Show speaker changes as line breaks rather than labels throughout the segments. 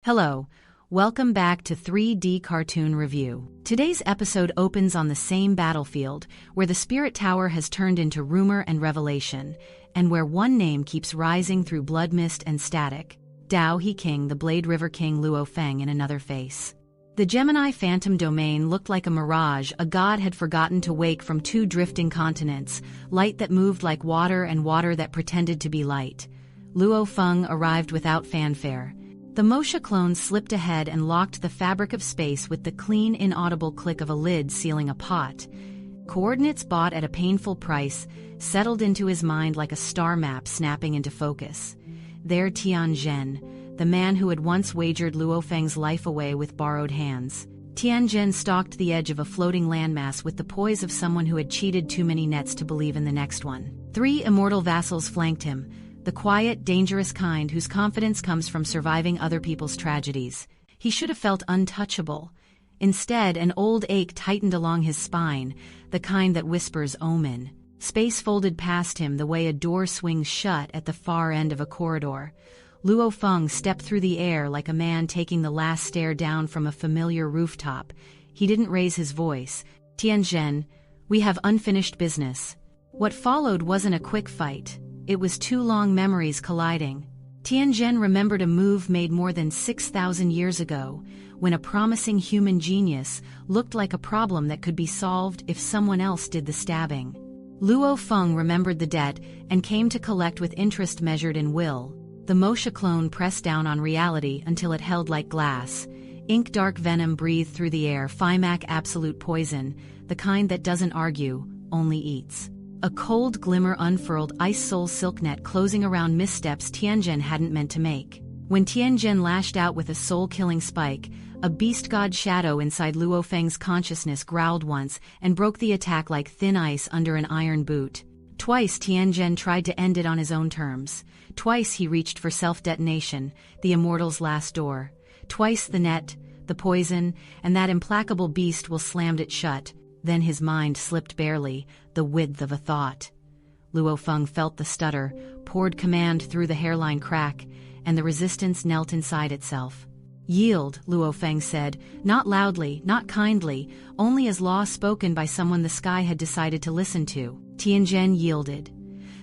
Hello, welcome back to 3D Cartoon Review. Today's episode opens on the same battlefield, where the Spirit Tower has turned into rumor and revelation, and where one name keeps rising through blood mist and static. Dao Hee King, the Blade River King Luo Feng in another face. The Gemini Phantom Domain looked like a mirage a god had forgotten to wake from two drifting continents, light that moved like water and water that pretended to be light. Luo Feng arrived without fanfare. The Moe Cyclone slipped ahead and locked the fabric of space with the clean, inaudible click of a lid sealing a pot. Coordinates bought at a painful price settled into his mind like a star map snapping into focus. There Tian Xin, the man who had once wagered Luo Feng's life away with borrowed hands. Tian Xin stalked the edge of a floating landmass with the poise of someone who had cheated too many nets to believe in the next one. 3 immortal vassals flanked him, the quiet, dangerous kind whose confidence comes from surviving other people's tragedies. He should have felt untouchable. Instead, an old ache tightened along his spine, the kind that whispers omen. Space folded past him the way a door swings shut at the far end of a corridor. Luo Feng stepped through the air like a man taking the last stair down from a familiar rooftop. He didn't raise his voice. Tian Xin, we have unfinished business. What followed wasn't a quick fight. It was 2 long memories colliding. Tian Xin remembered a move made more than 6,000 years ago, when a promising human genius looked like a problem that could be solved if someone else did the stabbing. Luo Feng remembered the debt and came to collect with interest measured in will. The Moe Cyclone pressed down on reality until it held like glass. Ink-dark venom breathed through the air, Fimac absolute poison, the kind that doesn't argue, only eats. A cold glimmer unfurled ice soul silk net closing around missteps Tian Xin hadn't meant to make. When Tian Xin lashed out with a soul-killing spike, a beast god shadow inside Luo Feng's consciousness growled once and broke the attack like thin ice under an iron boot. Twice Tian Xin tried to end it on his own terms. Twice he reached for self-detonation, the immortal's last door. Twice the net, the poison, and that implacable beast will slammed it shut. Then his mind slipped barely, the width of a thought. Luo Feng felt the stutter, poured command through the hairline crack, and the resistance knelt inside itself. Yield, Luo Feng said, not loudly, not kindly, only as law spoken by someone the sky had decided to listen to. Tian Xin yielded.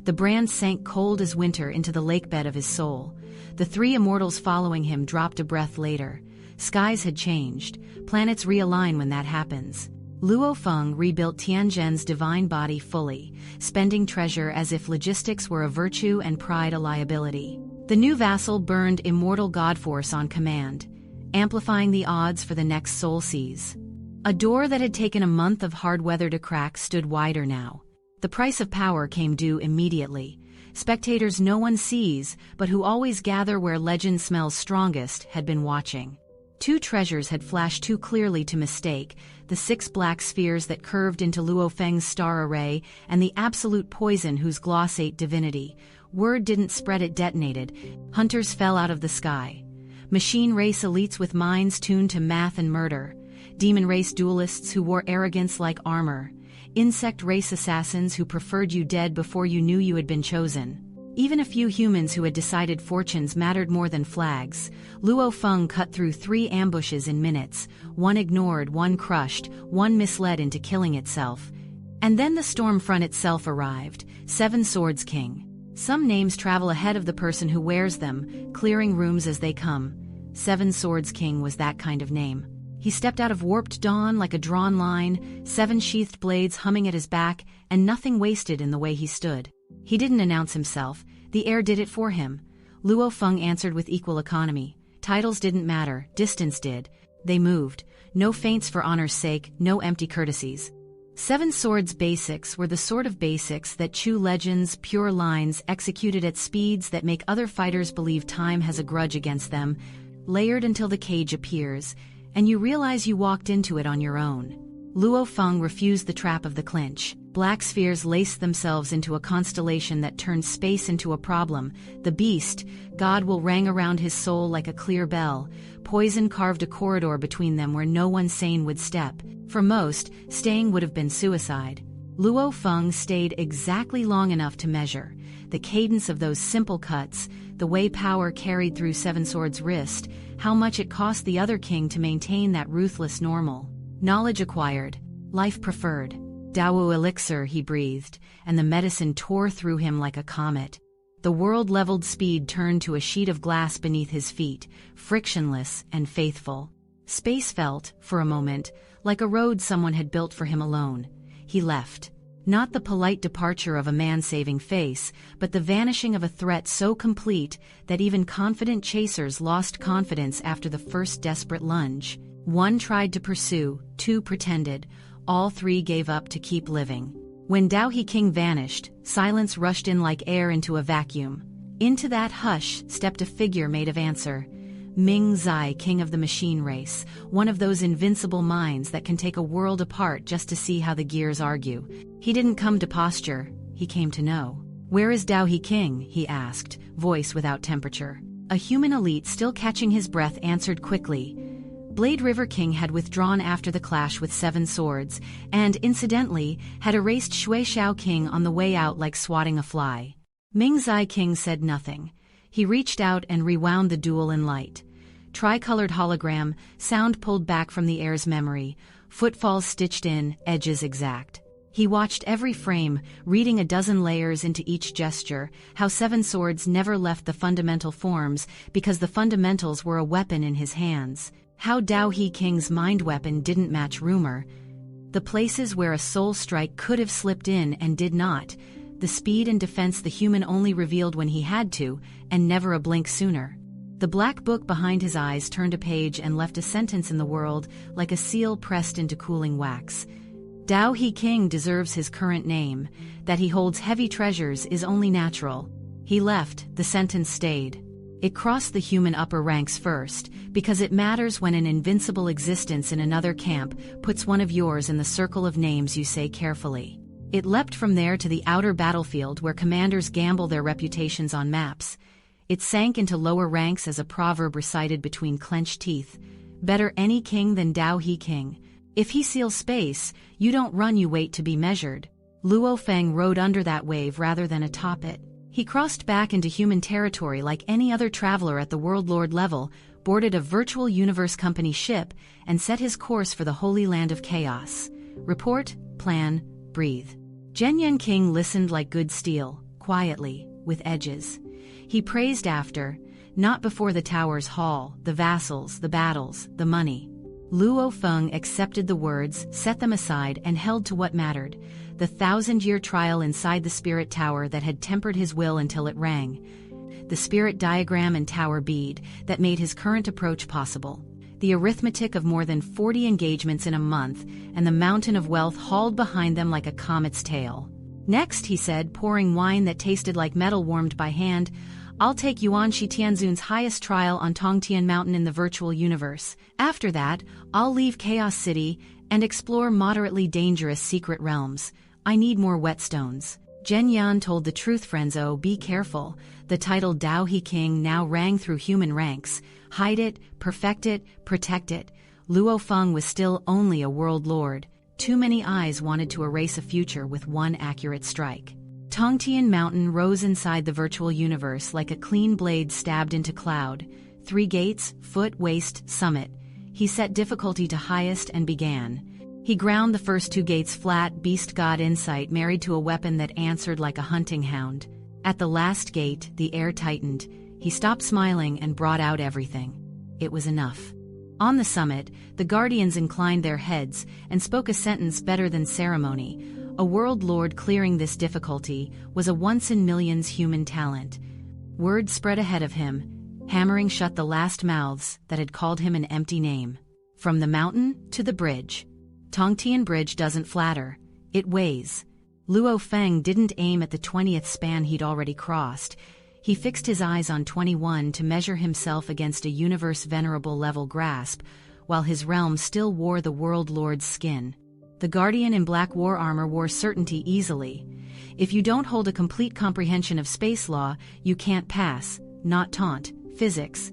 The brand sank cold as winter into the lakebed of his soul. The 3 immortals following him dropped a breath later. Skies had changed. Planets realign when that happens. Luo Feng rebuilt Tian Xin's divine body fully, spending treasure as if logistics were a virtue and pride a liability. The new vassal burned immortal god force on command, amplifying the odds for the next soul seize. A door that had taken a month of hard weather to crack stood wider now. The price of power came due immediately. Spectators no one sees, but who always gather where legend smells strongest, had been watching. 2 treasures had flashed too clearly to mistake, the 6 black spheres that curved into Luo Feng's star array, and the absolute poison whose gloss ate divinity. Word didn't spread, it detonated. Hunters fell out of the sky. Machine race elites with minds tuned to math and murder. Demon race duelists who wore arrogance like armor. Insect race assassins who preferred you dead before you knew you had been chosen. Even a few humans who had decided fortunes mattered more than flags. Luo Feng cut through 3 ambushes in minutes, one ignored, one crushed, one misled into killing itself. And then the storm front itself arrived, 7 Swords King. Some names travel ahead of the person who wears them, clearing rooms as they come. 7 Swords King was that kind of name. He stepped out of warped dawn like a drawn line, 7 sheathed blades humming at his back, and nothing wasted in the way he stood. He didn't announce himself, the air did it for him. Luo Feng answered with equal economy. Titles didn't matter, distance did. They moved. No feints for honor's sake, no empty courtesies. 7 Swords basics were the sort of basics that chew legends, pure lines executed at speeds that make other fighters believe time has a grudge against them, layered until the cage appears, and you realize you walked into it on your own. Luo Feng refused the trap of the clinch. Black spheres laced themselves into a constellation that turned space into a problem. The beast, God will rang around his soul like a clear bell. Poison carved a corridor between them where no one sane would step. For most, staying would have been suicide. Luo Feng stayed exactly long enough to measure. The cadence of those simple cuts, the way power carried through Seven Swords' wrist, how much it cost the other king to maintain that ruthless normal. Knowledge acquired, life preferred. Dawu elixir, he breathed, and the medicine tore through him like a comet. The world-leveled speed turned to a sheet of glass beneath his feet, frictionless and faithful. Space felt, for a moment, like a road someone had built for him alone. He left. Not the polite departure of a man-saving face, but the vanishing of a threat so complete that even confident chasers lost confidence after the first desperate lunge. One tried to pursue, two pretended, all three gave up to keep living. When Dao Hee King vanished, silence rushed in like air into a vacuum. Into that hush stepped a figure made of answer. Ming, king of the machine race, one of those invincible minds that can take a world apart just to see how the gears argue. He didn't come to posture, he came to know. "Where is Dao Hee King?" he asked, voice without temperature. A human elite still catching his breath answered quickly. Blade River King had withdrawn after the clash with Seven Swords, and, incidentally, had erased Shui Xiao King on the way out like swatting a fly. Ming King said nothing. He reached out and rewound the duel in light. Tricolored hologram, sound pulled back from the air's memory, footfalls stitched in, edges exact. He watched every frame, reading a dozen layers into each gesture, how Seven Swords never left the fundamental forms because the fundamentals were a weapon in his hands. How Dao Hee King's mind weapon didn't match rumor. The places where a soul strike could have slipped in and did not. The speed and defense the human only revealed when he had to, and never a blink sooner. The black book behind his eyes turned a page and left a sentence in the world, like a seal pressed into cooling wax. Dao Hee King deserves his current name. That he holds heavy treasures is only natural. He left, the sentence stayed. It crossed the human upper ranks first, because it matters when an invincible existence in another camp puts one of yours in the circle of names you say carefully. It leapt from there to the outer battlefield where commanders gamble their reputations on maps. It sank into lower ranks as a proverb recited between clenched teeth. Better any king than Dao Hee King. If he seals space, you don't run, you wait to be measured. Luo Feng rode under that wave rather than atop it. He crossed back into human territory like any other traveler at the World Lord level, boarded a virtual universe company ship, and set his course for the Holy Land of Chaos. Report, plan, breathe. Genyan King listened like good steel, quietly, with edges. He praised after, not before the tower's hall, the vassals, the battles, the money. Luo Feng accepted the words, set them aside, and held to what mattered, the 1,000-year trial inside the spirit tower that had tempered his will until it rang. The spirit diagram and tower bead that made his current approach possible. The arithmetic of more than 40 engagements in a month, and the mountain of wealth hauled behind them like a comet's tail. Next, he said, pouring wine that tasted like metal warmed by hand, I'll take Yuan Shi Tianzun's highest trial on Tongtian Mountain in the virtual universe. After that, I'll leave Chaos City and explore moderately dangerous secret realms. I need more whetstones. Genyan told the truth, Frenzo, be careful. The title Dao Hee King now rang through human ranks. Hide it, perfect it, protect it. Luo Feng was still only a world lord. Too many eyes wanted to erase a future with one accurate strike. Tongtian Mountain rose inside the virtual universe like a clean blade stabbed into cloud. 3 gates, foot, waist, summit. He set difficulty to highest and began. He ground the first 2 gates flat, beast god insight married to a weapon that answered like a hunting hound. At the last gate, the air tightened. He stopped smiling and brought out everything. It was enough. On the summit, the guardians inclined their heads and spoke a sentence better than ceremony. A world lord clearing this difficulty was a once-in-millions human talent. Word spread ahead of him, hammering shut the last mouths that had called him an empty name. From the mountain to the bridge. Tongtian Bridge doesn't flatter. It weighs. Luo Feng didn't aim at the 20th span he'd already crossed. He fixed his eyes on 21 to measure himself against a universe-venerable level grasp, while his realm still wore the world lord's skin. The guardian in black war armor wore certainty easily. If you don't hold a complete comprehension of space law, you can't pass, not taunt, physics.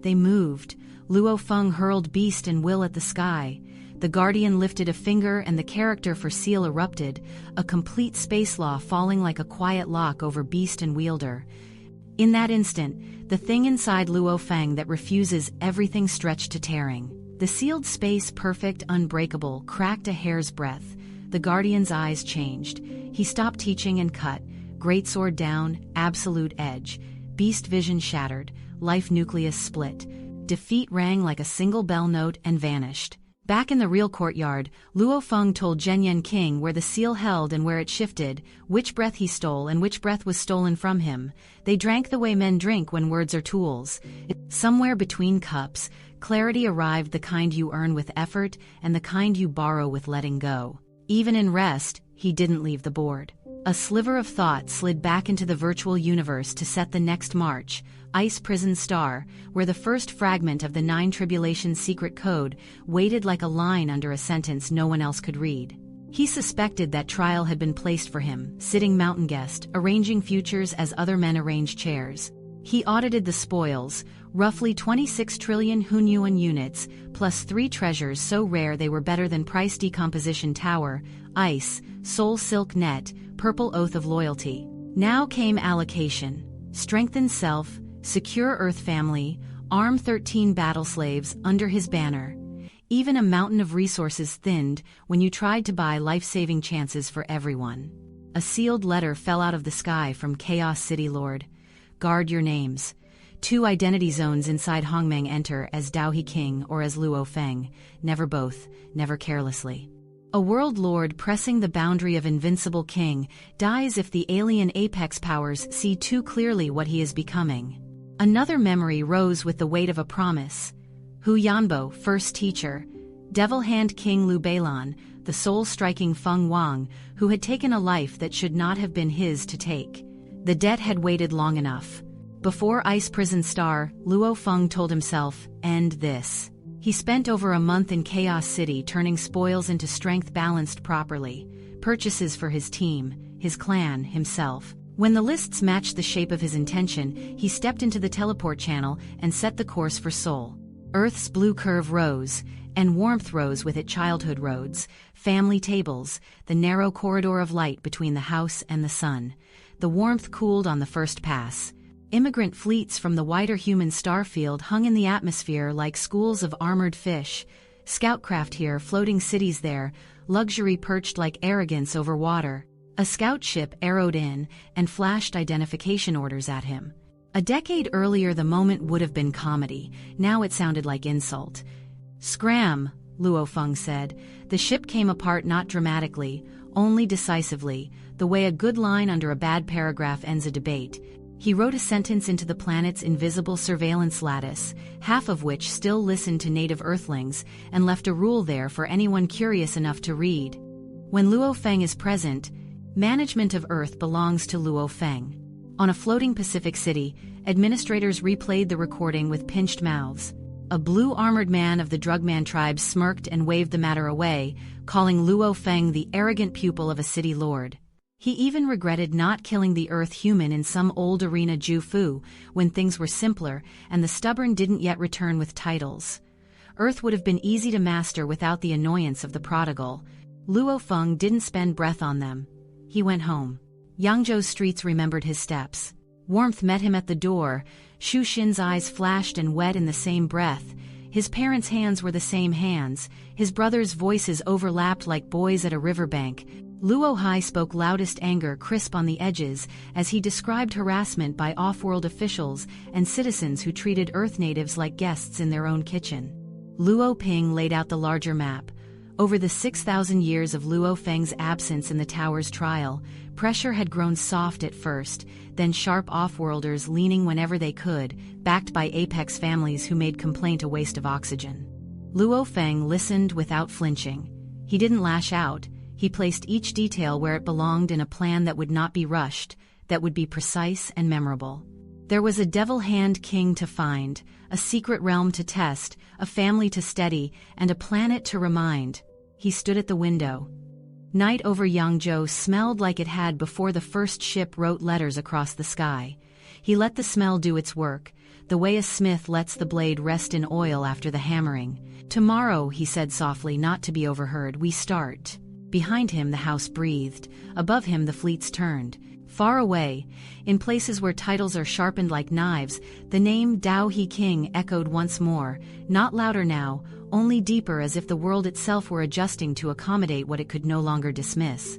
They moved. Luo Feng hurled beast and will at the sky. The guardian lifted a finger and the character for seal erupted, a complete space law falling like a quiet lock over beast and wielder. In that instant, the thing inside Luo Feng that refuses everything stretched to tearing. The sealed space, perfect, unbreakable, cracked a hair's breadth. The guardian's eyes changed. He stopped teaching and cut. Greatsword down, absolute edge. Beast vision shattered, life nucleus split. Defeat rang like a single bell note and vanished. Back in the real courtyard, Luo Feng told Genyan King where the seal held and where it shifted, which breath he stole and which breath was stolen from him. They drank the way men drink when words are tools. Somewhere between cups, clarity arrived, the kind you earn with effort and the kind you borrow with letting go. Even in rest, he didn't leave the board. A sliver of thought slid back into the virtual universe to set the next march, Ice Prison Star, where the first fragment of the 9 Tribulations secret code waited like a line under a sentence no one else could read. He suspected that trial had been placed for him, sitting mountain guest, arranging futures as other men arrange chairs. He audited the spoils, roughly 26 trillion Hunyuan units, plus 3 treasures so rare they were better than price decomposition tower, ice, soul silk net, purple oath of loyalty. Now came allocation. Strengthen self, secure Earth family, arm 13 battle slaves under his banner. Even a mountain of resources thinned when you tried to buy life-saving chances for everyone. A sealed letter fell out of the sky from Chaos City Lord. Guard your names. 2 identity zones inside Hongmeng enter as Dao Hee King or as Luo Feng, never both, never carelessly. A world lord pressing the boundary of invincible king dies if the alien apex powers see too clearly what he is becoming. Another memory rose with the weight of a promise. Hu Yanbo, first teacher. Devil Hand King Lu Beilan, the soul-striking Feng Wang, who had taken a life that should not have been his to take. The debt had waited long enough. Before Ice Prison Star, Luo Feng told himself, end this. He spent over a month in Chaos City turning spoils into strength balanced properly, purchases for his team, his clan, himself. When the lists matched the shape of his intention, he stepped into the teleport channel and set the course for Seoul. Earth's blue curve rose, and warmth rose with it. Childhood roads, family tables, the narrow corridor of light between the house and the sun. The warmth cooled on the first pass. Immigrant fleets from the wider human starfield hung in the atmosphere like schools of armored fish. Scoutcraft here, floating cities there, luxury perched like arrogance over water. A scout ship arrowed in and flashed identification orders at him. A decade earlier the moment would have been comedy, now it sounded like insult. Scram, Luo Feng said. The ship came apart not dramatically, only decisively, the way a good line under a bad paragraph ends a debate. He wrote a sentence into the planet's invisible surveillance lattice, half of which still listened to native Earthlings, and left a rule there for anyone curious enough to read. When Luo Feng is present, management of Earth belongs to Luo Feng. On a floating Pacific city, administrators replayed the recording with pinched mouths. A blue-armored man of the Drugman tribe smirked and waved the matter away, calling Luo Feng the arrogant pupil of a city lord. He even regretted not killing the Earth human in some old arena Jufu, when things were simpler and the stubborn didn't yet return with titles. Earth would have been easy to master without the annoyance of the prodigal. Luo Feng didn't spend breath on them. He went home. Yangzhou's streets remembered his steps. Warmth met him at the door. Shu Xin's eyes flashed and wet in the same breath. His parents' hands were the same hands. His brothers' voices overlapped like boys at a riverbank. Luo Hai spoke loudest anger, crisp on the edges, as he described harassment by off-world officials and citizens who treated Earth natives like guests in their own kitchen. Luo Ping laid out the larger map. Over the 6,000 years of Luo Feng's absence in the tower's trial, pressure had grown soft at first, then sharp off-worlders leaning whenever they could, backed by apex families who made complaint a waste of oxygen. Luo Feng listened without flinching. He didn't lash out. He placed each detail where it belonged in a plan that would not be rushed, that would be precise and memorable. There was a Devil Hand King to find, a secret realm to test, a family to steady, and a planet to remind. He stood at the window. Night over Yangzhou smelled like it had before the first ship wrote letters across the sky. He let the smell do its work, the way a smith lets the blade rest in oil after the hammering. Tomorrow, he said softly, not to be overheard, we start. Behind him the house breathed. Above him the fleets turned. Far away, in places where titles are sharpened like knives, the name Dao Hee King echoed once more, not louder now, only deeper, as if the world itself were adjusting to accommodate what it could no longer dismiss.